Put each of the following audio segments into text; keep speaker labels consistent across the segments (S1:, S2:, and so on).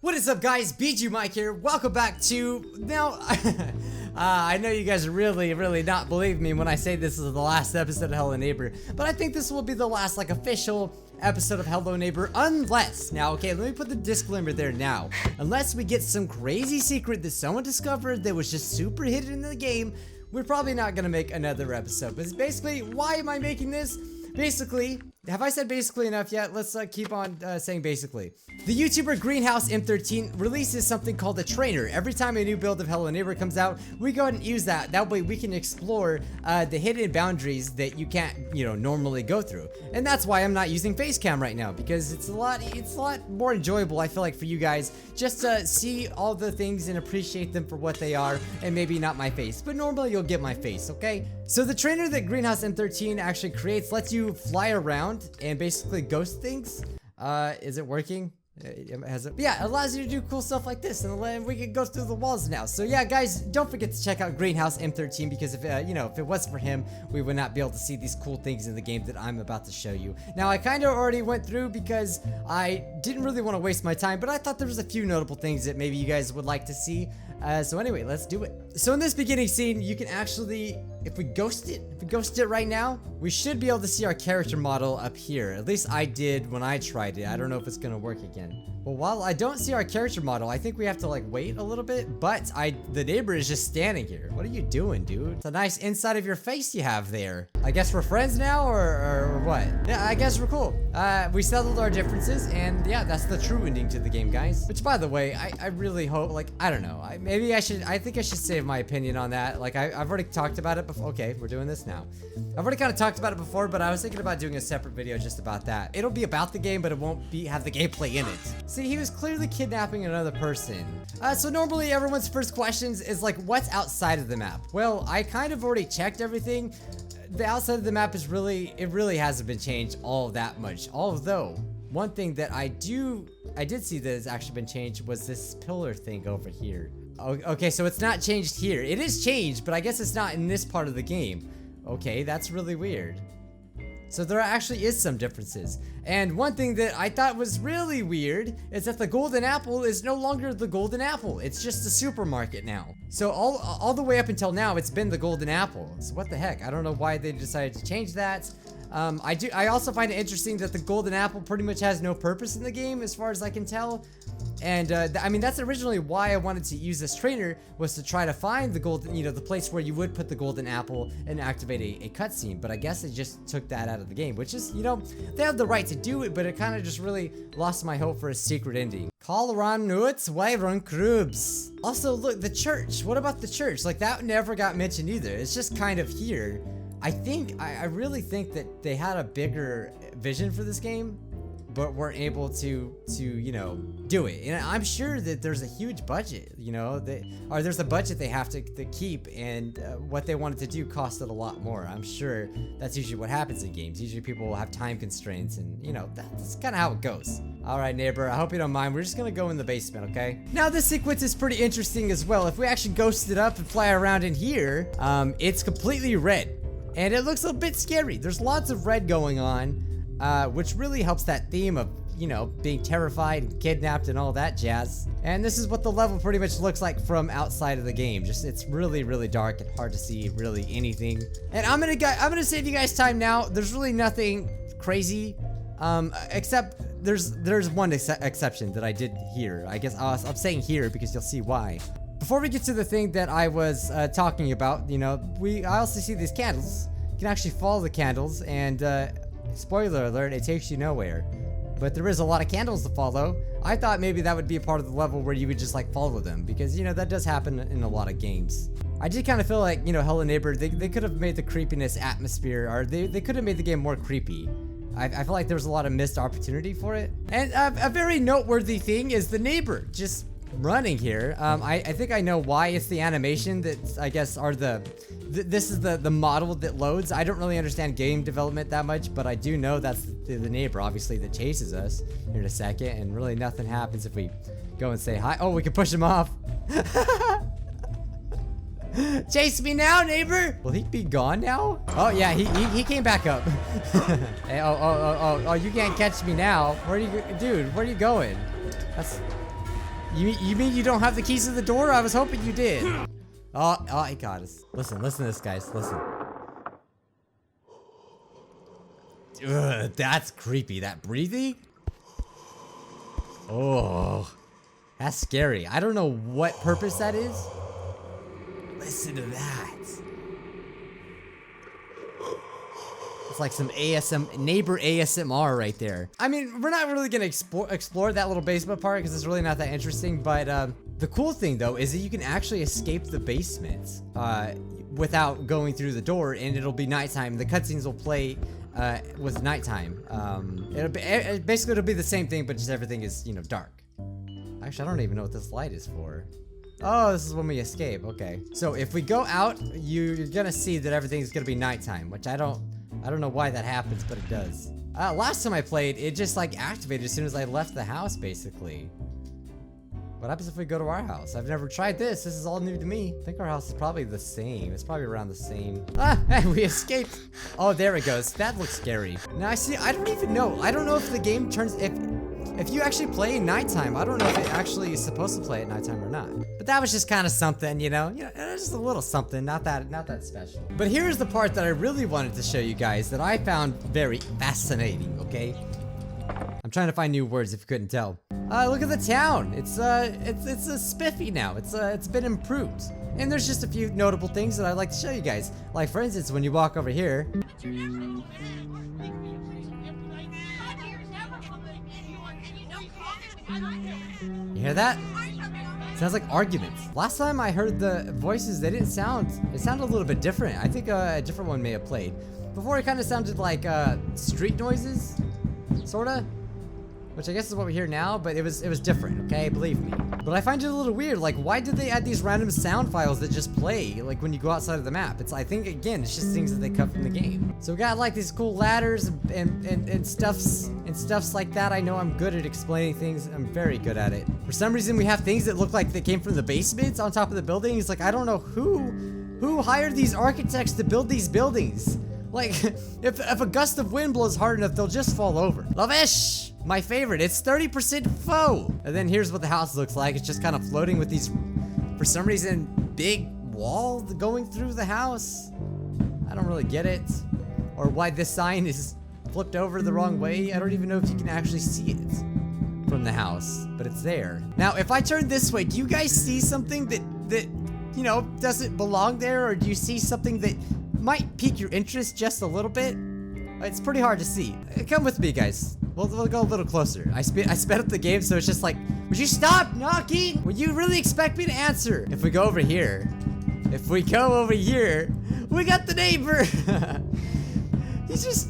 S1: What is up, guys? Bijuu Mike here. Welcome back to now. I know you guys really not believe me when I say this is the last episode of Hello Neighbor, but I think this will be the last official episode of Hello Neighbor, unless okay, let me put the disclaimer there now. Unless we get some crazy secret that someone discovered that was just super hidden in the game, we're probably not gonna make another episode. But it's basically, why am I making this? Basically, have I said basically enough yet? Let's keep on saying basically. The YouTuber Greenhouse M13 releases something called a trainer. Every time a new build of Hello Neighbor comes out, we go ahead and use that. That way we can explore the hidden boundaries that you can't, normally go through. And that's why I'm not using Facecam right now, because it's a lot more enjoyable, I feel like, for you guys just to see all the things and appreciate them for what they are, and maybe not my face. But normally you'll get my face, okay? So the trainer that Greenhouse M13 actually creates lets you fly around and basically ghost things. Is it working? Yeah, it allows you to do cool stuff like this, and then we can go through the walls now. So yeah, guys, don't forget to check out Greenhouse M13, because if if it wasn't for him, we would not be able to see these cool things in the game that I'm about to show you. Now, I kind of already went through because I didn't really want to waste my time, but I thought there was a few notable things that maybe you guys would like to see. So anyway, let's do it. So in this beginning scene, you can actually, if we ghost it right now, we should be able to see our character model up here. At least I did when I tried it. I don't know if it's gonna work again. Well, while I don't see our character model, I think we have to wait a little bit, but the neighbor is just standing here. What are you doing, dude? It's a nice inside of your face you have there. I guess we're friends now, or what? Yeah, I guess we're cool. We settled our differences, and yeah, that's the true ending to the game, guys. Which, by the way, I really hope, I don't know. I think I should save my opinion on that. I've already talked about it before. Okay, we're doing this now. I've already kind of talked about it before, but I was thinking about doing a separate video just about that. It'll be about the game, but it won't have the gameplay in it. See, he was clearly kidnapping another person. So normally everyone's first questions is what's outside of the map? Well, I kind of already checked everything. The outside of the map is really hasn't been changed all that much. Although, one thing that I did see that has actually been changed was this pillar thing over here. Okay, so it's not changed here. It is changed, but I guess it's not in this part of the game. Okay, that's really weird. So there actually is some differences. And one thing that I thought was really weird is that the golden apple is no longer the golden apple. It's just a supermarket now. So all the way up until now, it's been the golden apple. So what the heck? I don't know why they decided to change that. I also find it interesting that the golden apple pretty much has no purpose in the game, as far as I can tell. And I mean, that's originally why I wanted to use this trainer, was to try to find the golden, the place where you would put the golden apple and activate a cutscene. But I guess they just took that out of the game, which is, they have the right to do it, but it kind of just really lost my hope for a secret ending. Kalaran Nuts Wyron Krubs. Also, look, the church. What about the church? That never got mentioned either. It's just kind of here. I really think that they had a bigger vision for this game, but weren't able to do it. And I'm sure that there's a huge budget, there's a budget they have to keep, and what they wanted to do costed a lot more. I'm sure that's usually what happens in games. Usually people will have time constraints, and that's kind of how it goes. All right, neighbor, I hope you don't mind. We're just gonna go in the basement, okay? Now this sequence is pretty interesting as well. If we actually ghost it up and fly around in here, it's completely red. And it looks a bit scary. There's lots of red going on, which really helps that theme of, being terrified and kidnapped and all that jazz. And this is what the level pretty much looks like from outside of the game. It's really dark and hard to see really anything. And I'm gonna save you guys time now. There's really nothing crazy, except there's one exception that I did hear. I guess I'm saying here because you'll see why. Before we get to the thing that I was talking about, I also see these candles. You can actually follow the candles, and spoiler alert, it takes you nowhere. But there is a lot of candles to follow. I thought maybe that would be a part of the level where you would just follow them, because that does happen in a lot of games. I did kind of feel like, Hello Neighbor, they could have made the creepiness atmosphere, or they could have made the game more creepy. I feel like there was a lot of missed opportunity for it. And a very noteworthy thing is the neighbor just running here. I think I know why. It's the animation that I guess are this is the model that loads. I don't really understand game development that much, but I do know that's the neighbor, obviously, that chases us here in a second, and really nothing happens if we go and say hi. Oh, we can push him off. Chase me now, neighbor. Will he be gone now? Oh yeah, he came back up. Hey, oh, you can't catch me now. Where are you, dude? Where are you going? You mean you don't have the keys to the door? I was hoping you did. Oh, he got us. Listen to this, guys. Listen. Ugh, that's creepy. That breathing? Oh, that's scary. I don't know what purpose that is. Listen to that. It's like some neighbor ASMR right there. I mean, we're not really gonna explore that little basement part because it's really not that interesting. But the cool thing though is that you can actually escape the basement without going through the door, and it'll be nighttime. The cutscenes will play with nighttime. Basically it'll be the same thing, but just everything is, you know, dark. Actually, I don't even know what this light is for. Oh, this is when we escape. Okay. So if we go out, you're gonna see that everything's gonna be nighttime, which I don't know why that happens, but it does. Last time I played, it just like activated as soon as I left the house, basically. What happens if we go to our house? I've never tried this. This is all new to me. I think our house is probably the same. It's probably around the same. Ah, we escaped. Oh, there it goes. That looks scary. Now I see, I don't even know. I don't know if the game turns, if you actually play in nighttime, I don't know if it actually is supposed to play at nighttime or not. But that was just kind of something, you know, just a little something, not that special. But here's the part that I really wanted to show you guys that I found very fascinating, okay? I'm trying to find new words if you couldn't tell. Look at the town. It's a spiffy now. It's been improved. And there's just a few notable things that I'd like to show you guys. Like for instance, when you walk over here. You hear that? Sounds like arguments. Last time I heard the voices, they didn't sound, it sounded a little bit different. I think a different one may have played. Before it kind of sounded like street noises, sorta. Which I guess is what we hear now, but it was different, okay? Believe me. But I find it a little weird, like why did they add these random sound files that just play, like when you go outside of the map? I think again, it's just things that they cut from the game. So we got like these cool ladders and stuffs like that. I know I'm good at explaining things, I'm very good at it. For some reason we have things that look like they came from the basements on top of the buildings. Like I don't know who hired these architects to build these buildings. Like, if a gust of wind blows hard enough, they'll just fall over. Lavish! My favorite, it's 30% faux! And then here's what the house looks like. It's just kind of floating with these, for some reason, big wall going through the house. I don't really get it. Or why this sign is flipped over the wrong way. I don't even know if you can actually see it from the house, but it's there. Now, if I turn this way, do you guys see something that you know, doesn't belong there? Or do you see something that might pique your interest just a little bit? It's pretty hard to see. Come with me, guys. We'll go a little closer. I sped up the game, so it's just like, would you stop knocking? Would you really expect me to answer? If we go over here, we got the neighbor. He's just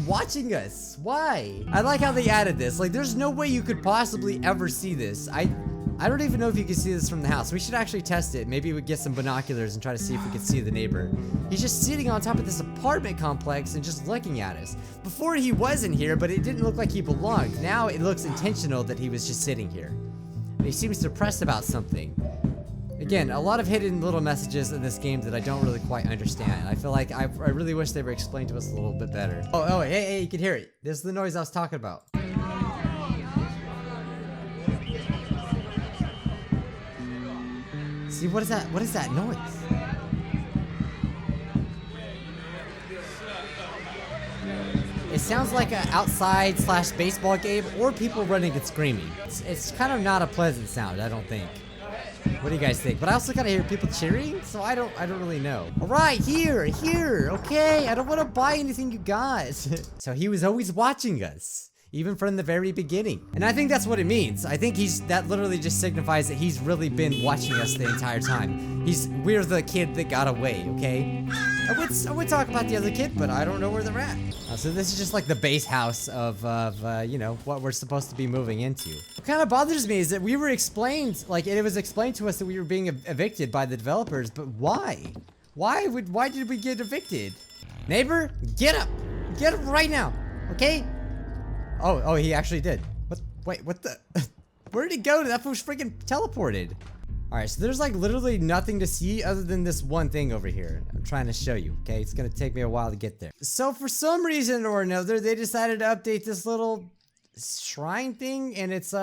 S1: watching us. Why? I like how they added this. Like, there's no way you could possibly ever see this. I don't even know if you can see this from the house. We should actually test it. Maybe we get some binoculars and try to see if we can see the neighbor. He's just sitting on top of this apartment complex and just looking at us. Before he wasn't here, but it didn't look like he belonged. Now it looks intentional that he was just sitting here. And he seems depressed about something. Again, a lot of hidden little messages in this game that I don't really quite understand. I feel like I really wish they were explained to us a little bit better. Oh, hey, you can hear it. This is the noise I was talking about. See, what is that? What is that noise? It sounds like an outside / baseball game or people running and screaming. It's kind of not a pleasant sound, I don't think. What do you guys think? But I also kind of hear people cheering, so I don't really know. All right, here, okay. I don't want to buy anything you got. So he was always watching us. Even from the very beginning. And I think that's what it means. I think that literally just signifies that he's really been watching us the entire time. We're the kid that got away, okay? I would talk about the other kid, but I don't know where they're at. So this is just like the base house of you know, what we're supposed to be moving into. What kind of bothers me is that we were explained, like it was explained to us that we were being evicted by the developers, but why? Why did we get evicted? Neighbor, get up! Get up right now, okay? Oh, he actually did. Wait, what the? Where did he go? That was freaking teleported. All right, so there's like literally nothing to see other than this one thing over here. I'm trying to show you, okay? It's gonna take me a while to get there. So for some reason or another, they decided to update this little shrine thing, and it's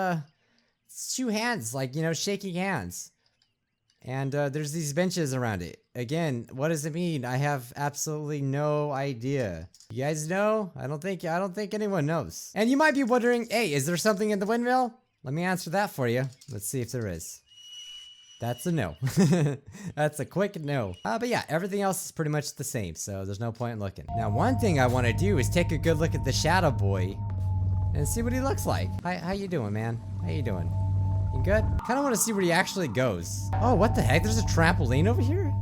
S1: two hands, like, you know, shaking hands. And there's these benches around it. Again, what does it mean? I have absolutely no idea. You guys know? I don't think anyone knows. And you might be wondering, hey, is there something in the windmill? Let me answer that for you. Let's see if there is. That's a no. That's a quick no. But yeah, everything else is pretty much the same, so there's no point in looking. Now, one thing I want to do is take a good look at the Shadow Boy and see what he looks like. Hi, how you doing, man? How you doing? You good? Kind of want to see where he actually goes. Oh, what the heck? There's a trampoline over here?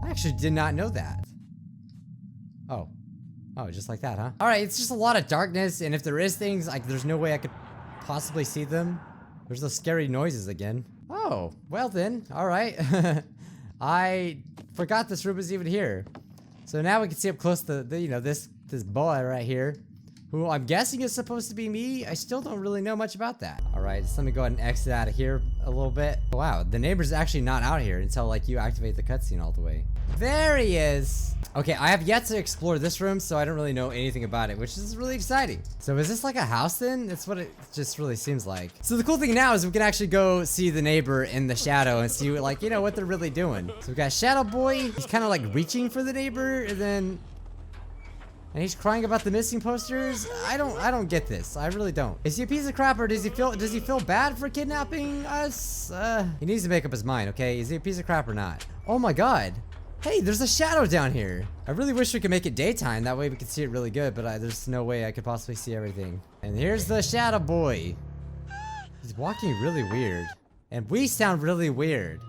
S1: I actually did not know that. Oh. Oh, just like that, huh? Alright, it's just a lot of darkness, and if there is things, like, there's no way I could possibly see them. There's those scary noises again. Oh, well then. Alright. I forgot this room was even here. So now we can see up close the you know, this boy right here, who I'm guessing is supposed to be me. I still don't really know much about that. All right, so let me go ahead and exit out of here a little bit. Wow, the neighbor's actually not out here until like you activate the cutscene all the way. There he is. Okay, I have yet to explore this room, so I don't really know anything about it, which is really exciting. So is this like a house then? That's what it just really seems like. So the cool thing now is we can actually go see the neighbor in the shadow and see what, like, you know, what they're really doing. So we got Shadow Boy. He's kind of like reaching for the neighbor, and he's crying about the missing posters. I don't get this. I really don't. Is he a piece of crap, or does he feel bad for kidnapping us? He needs to make up his mind, okay? Is he a piece of crap or not? Oh my god. Hey, there's a shadow down here. I really wish we could make it daytime. That way we could see it really good, but there's no way I could possibly see everything. And here's the Shadow Boy. He's walking really weird. And we sound really weird.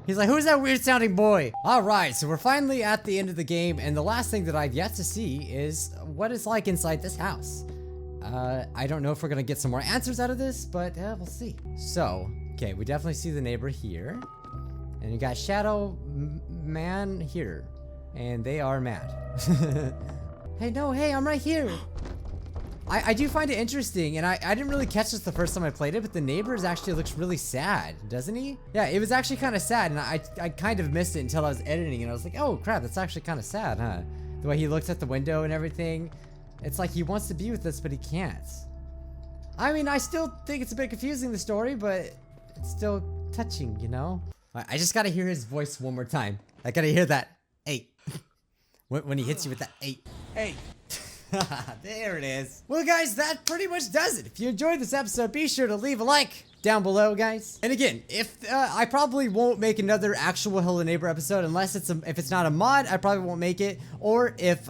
S1: He's like, who's that weird sounding boy? All right, so we're finally at the end of the game, and the last thing that I've yet to see is what it's like inside this house. I don't know if we're gonna get some more answers out of this, but we'll see. So, okay, we definitely see the neighbor here. And you got Shadow Man here. And they are mad. Hey, I'm right here. I do find it interesting, and I didn't really catch this the first time I played it, but the neighbors actually looks really sad, doesn't he? Yeah, it was actually kind of sad, and I kind of missed it until I was editing, and I was like, oh crap, that's actually kind of sad, huh? The way he looks at the window and everything. It's like he wants to be with us, but he can't. I mean, I still think it's a bit confusing, the story, but it's still touching, you know? I just gotta hear his voice one more time. I gotta hear that 8. when he hits you with that 8. There it is. Well, guys, that pretty much does it. If you enjoyed this episode, be sure to leave a like down below, guys. And again, if I probably won't make another actual Hello Neighbor episode unless if it's not a mod, I probably won't make it, or if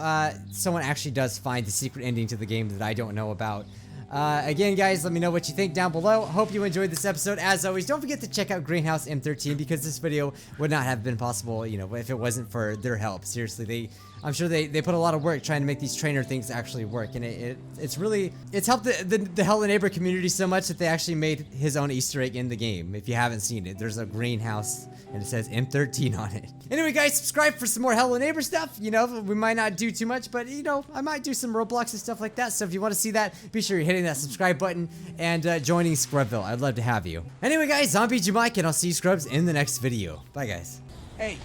S1: someone actually does find the secret ending to the game that I don't know about. Again, guys, let me know what you think down below. Hope you enjoyed this episode. As always, don't forget to check out Greenhouse M13 because this video would not have been possible, you know, if it wasn't for their help. Seriously, I'm sure they put a lot of work trying to make these trainer things actually work, and it's helped the Hello Neighbor community so much that they actually made his own Easter egg in the game. If you haven't seen it, there's a greenhouse and it says M13 on it. Anyway, guys, subscribe for some more Hello Neighbor stuff. You know, we might not do too much, but you know, I might do some Roblox and stuff like that. So if you want to see that, be sure you're hitting that subscribe button and joining Scrubville. I'd love to have you. Anyway, guys, I'm Bijuu Mike, and I'll see you scrubs in the next video. Bye, guys.
S2: Hey.